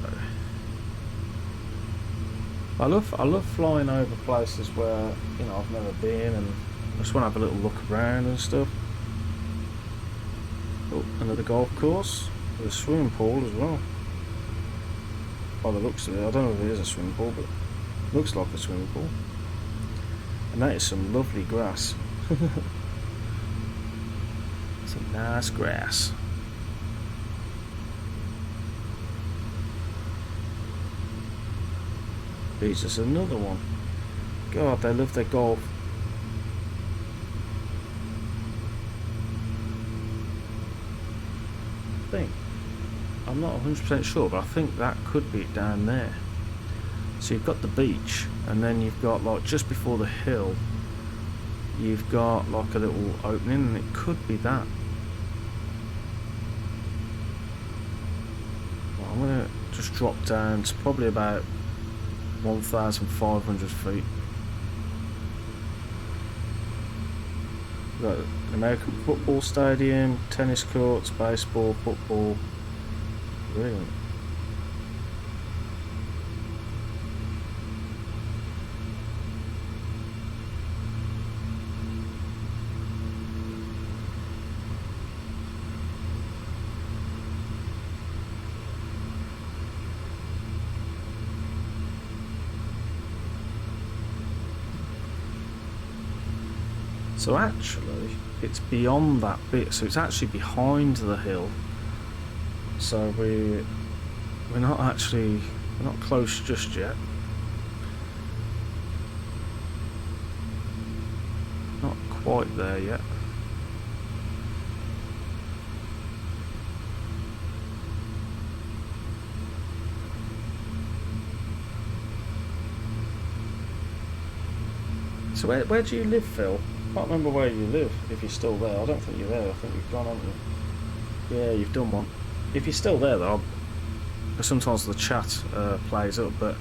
I love flying over places where, you know, I've never been, and I just want to have a little look around and stuff. Oh, another golf course with a swimming pool as well. By the looks of it, I don't know if it is a swimming pool, but it looks like a swimming pool. And that is some lovely grass. Some nice grass. Jesus, another one. God, they love their golf. I think, I'm not 100% sure, but I think that could be down there. So you've got the beach, and then you've got, like, just before the hill, you've got like a little opening, and it could be that. Well, I'm gonna just drop down to probably about 1,500 feet. We've got an American football stadium, tennis courts, baseball, football. Brilliant. So actually, it's beyond that bit. So it's actually behind the hill. So we're not close just yet. Not quite there yet. So where do you live, Phil? I can't remember where you live, if you're still there. I don't think you're there. I think you've gone, haven't you? Yeah, you've done one. If you're still there, though, sometimes the chat plays up, but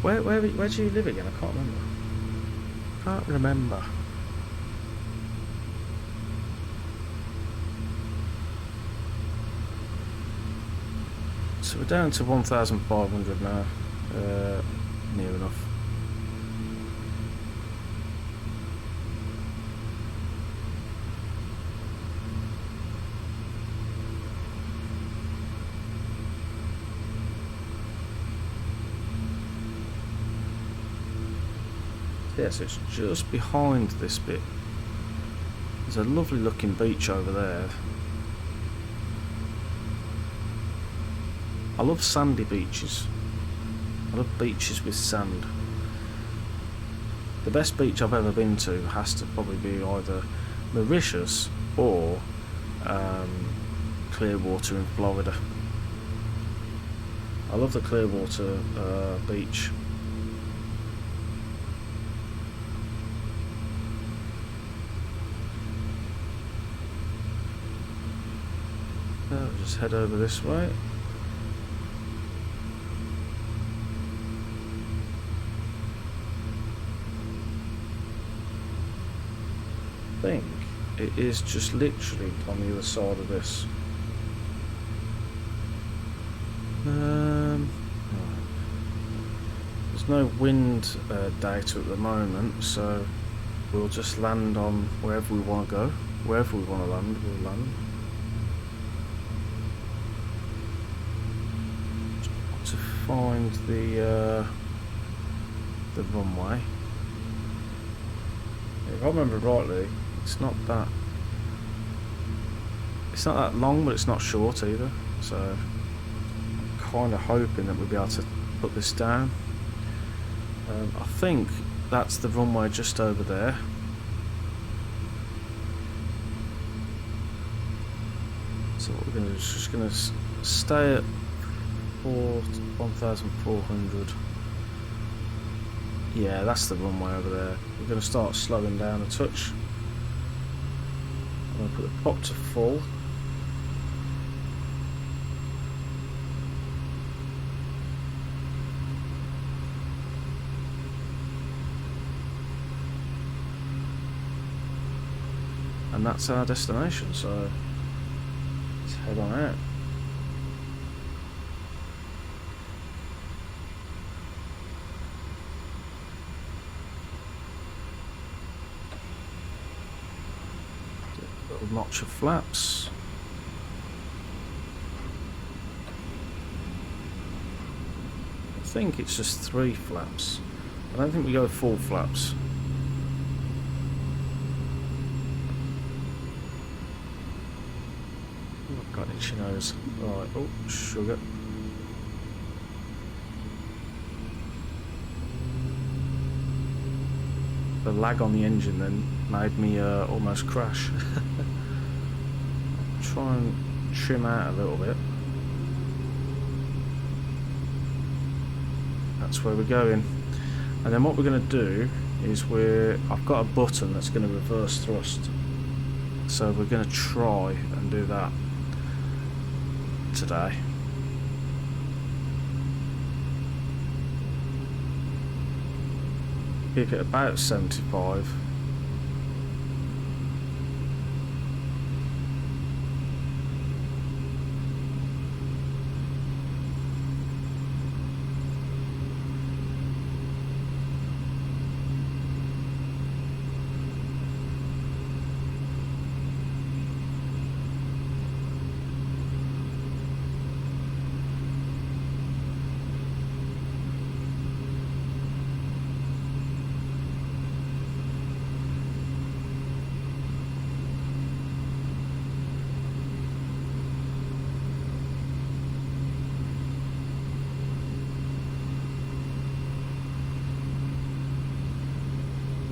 where do you live again? I can't remember. Can't remember. So we're down to 1,500 now, near enough. Yes, it's just behind this bit. There's a lovely looking beach over there. I love sandy beaches. I love beaches with sand. The best beach I've ever been to has to probably be either Mauritius or Clearwater in Florida. I love the Clearwater beach. We'll just head over this way. I think it is just literally on the other side of this. There's no wind data at the moment, so we'll just land on wherever we want to go. Wherever we want to land, we'll land. Just to find the runway. If I remember rightly, it's not that long, but it's not short either. So I'm kind of hoping that we'll be able to put this down. I think that's the runway just over there. So what we're going to do is just going to stay at 1,400. Yeah, that's the runway over there. We're going to start slowing down a touch. I'm going to put the prop to full. And that's our destination, so let's head on out. Little notch of flaps. I think it's just 3 flaps. I don't think we go full flaps. Got itchy nose. Right, oh, sugar. The lag on the engine then made me almost crash. Try and trim out a little bit. That's where we're going. And then what we're going to do is I've got a button that's going to reverse thrust. So we're going to try and do that today. Keep it about 75.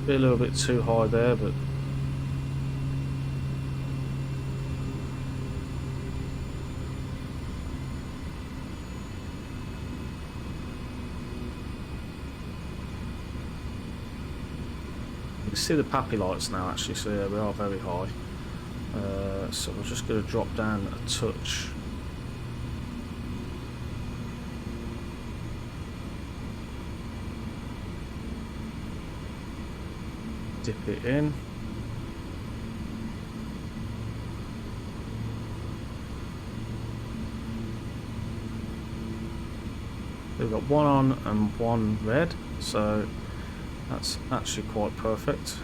Be a little bit too high there, but you can see the pappy lights now actually, so yeah, we are very high. So we're just going to drop down a touch. Dip it in. We've got one on and one red, so that's actually quite perfect.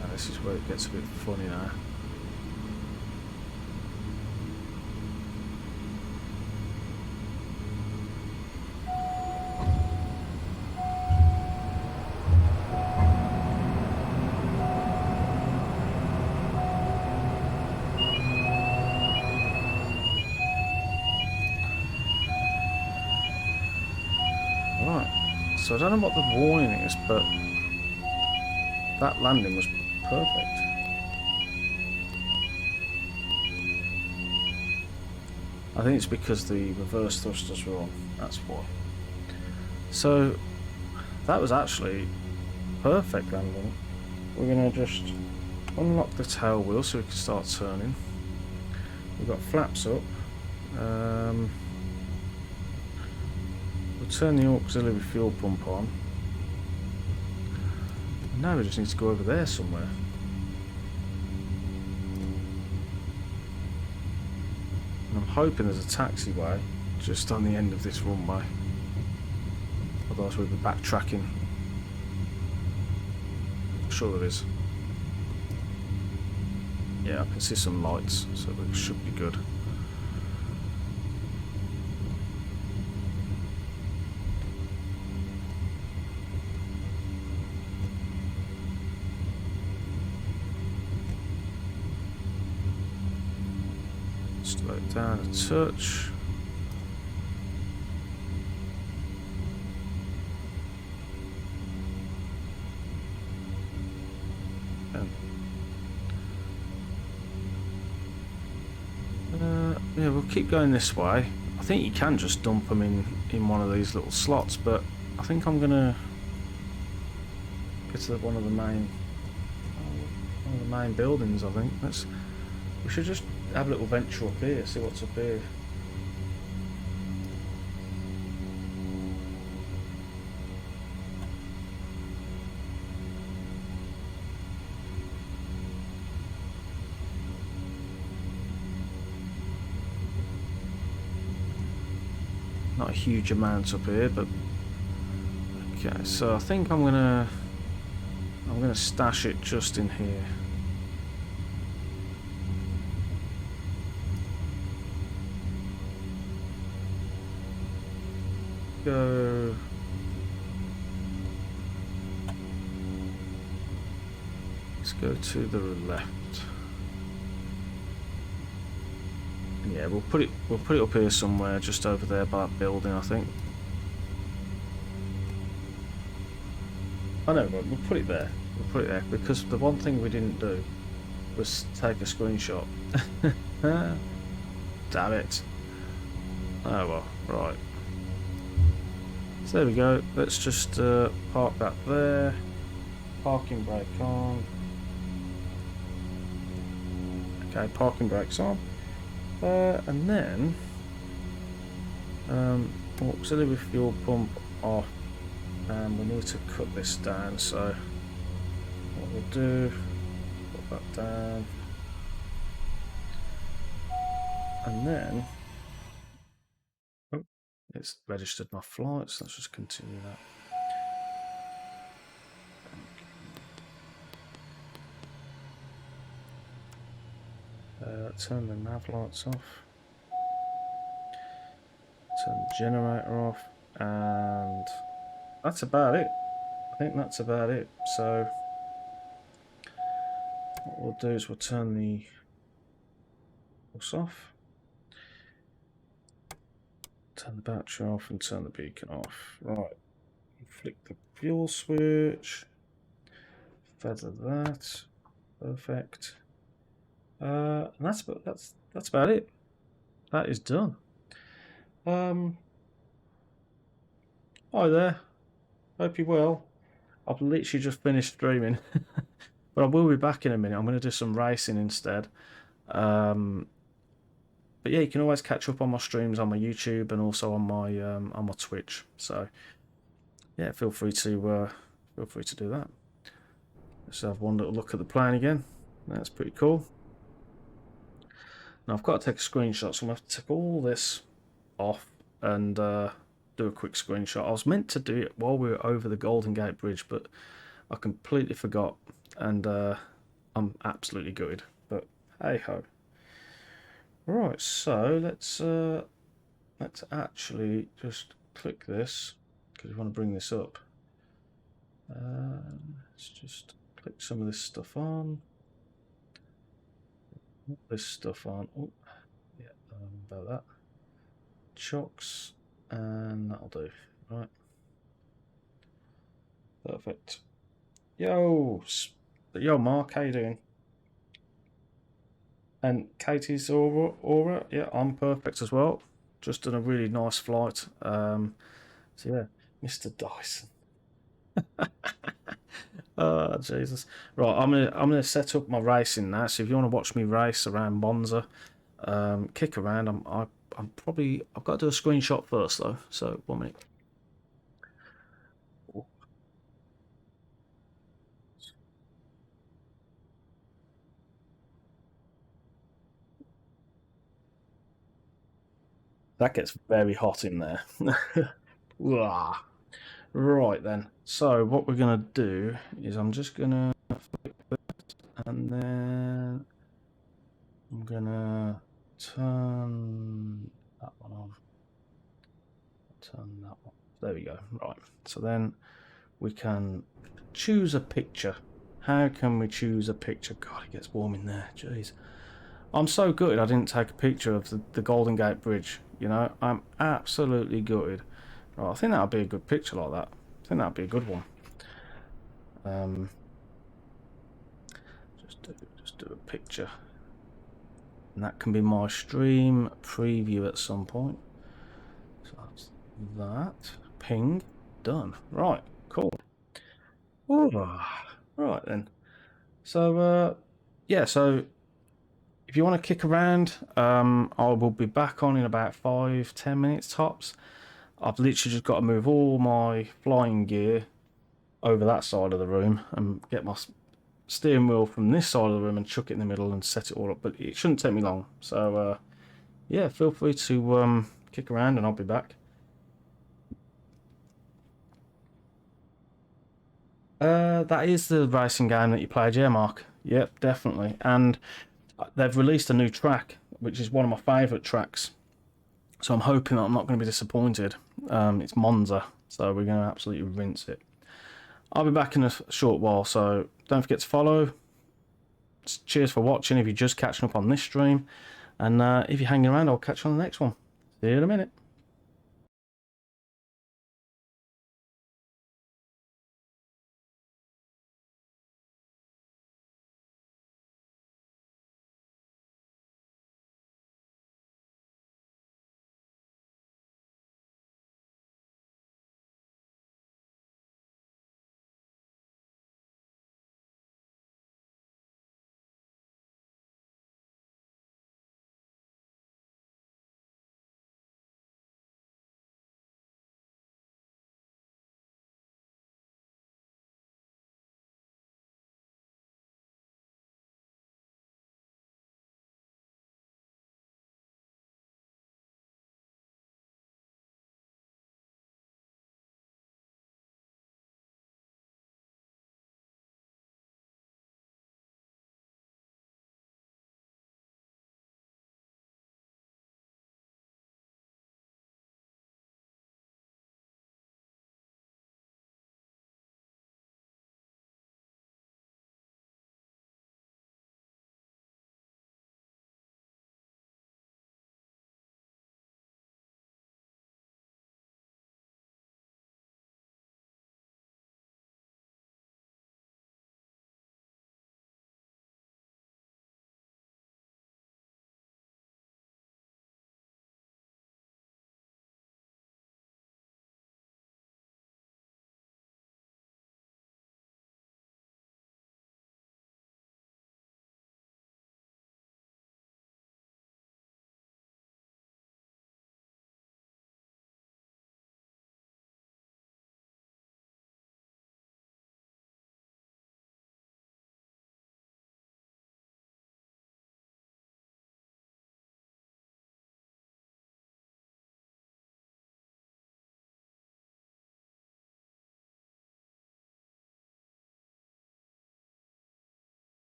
Now this is where it gets a bit funny now. So I don't know what the warning is, but that landing was perfect. I think it's because the reverse thrusters were on, that's why. So that was actually perfect landing. We're going to just unlock the tail wheel so we can start turning. We've got flaps up. We'll turn the auxiliary fuel pump on. And now we just need to go over there somewhere. And I'm hoping there's a taxiway just on the end of this runway. Otherwise we'll be backtracking. I'm sure there is. Yeah, I can see some lights, so it should be good. Slow it down a touch. Yeah, we'll keep going this way. I think you can just dump them in one of these little slots, but I think I'm gonna get to one of the main buildings. I think we should just have a little venture up here, see what's up here. Not a huge amount up here, but okay. So I think I'm gonna stash it just in here. Go. Let's go to the left. Yeah, we'll put it up here somewhere, just over there by that building, I think. I know, but we'll put it there. We'll put it there because the one thing we didn't do was take a screenshot. Damn it. Oh well, right. So there we go. Let's just park that there. Parking brake on. Okay, parking brakes on. And then auxiliary fuel pump off, and we need to cut this down. So what we'll do, put that down, and then it's registered my flights. Let's just continue that. Turn the nav lights off. Turn the generator off, and that's about it. I think that's about it. So what we'll do is we'll turn the force off, turn the battery off, and turn the beacon off. Right, flick the fuel switch, feather that, perfect. And that's about it. That is done. Hi there. Hope you're well. I've literally just finished streaming, but I will be back in a minute. I'm going to do some racing instead. But yeah, you can always catch up on my streams on my YouTube and also on my Twitch. So yeah, feel free to do that. Let's have one little look at the plane again. That's pretty cool. Now I've got to take a screenshot, so I'm going to have to take all this off and do a quick screenshot. I was meant to do it while we were over the Golden Gate Bridge, but I completely forgot, and I'm absolutely gutted. But hey ho. Right, so let's actually just click this because we want to bring this up. Let's just click some of this stuff on. This stuff on. Oh, yeah, about that. Chocks, and that'll do. Right. Perfect. Yo, Mark, how you doing? And Katie's aura, yeah, I'm perfect as well. Just done a really nice flight. So yeah, Mr. Dyson. Oh Jesus! Right, I'm gonna set up my racing now. So if you want to watch me race around Monza, kick around. I'm probably I've got to do a screenshot first though. So 1 minute. That gets very hot in there. Wah. Right then. So what we're gonna do is I'm just gonna and then I'm gonna turn that one on. Turn that one. There we go. Right. So then we can choose a picture. How can we choose a picture? God, it gets warm in there. Jeez. I'm so gutted I didn't take a picture of the Golden Gate Bridge. You know, I'm absolutely gutted. Right, I think that would be a good picture like that. I think that would be a good one. Just do a picture. And that can be my stream preview at some point. So that's that. Ping. Done. Right, cool. Ooh. Right then. So, yeah, so if you want to kick around, I will be back on in about 5-10 minutes tops. I've literally just got to move all my flying gear over that side of the room and get my steering wheel from this side of the room and chuck it in the middle and set it all up. But it shouldn't take me long. So, yeah, feel free to kick around and I'll be back. That is the racing game that you played, yeah, Mark? Yep, definitely. And they've released a new track, which is one of my favourite tracks. So I'm hoping that I'm not going to be disappointed. It's Monza, so we're going to absolutely rinse it. I'll be back in a short while, so don't forget to follow. Cheers for watching if you're just catching up on this stream. And if you're hanging around, I'll catch you on the next one. See you in a minute.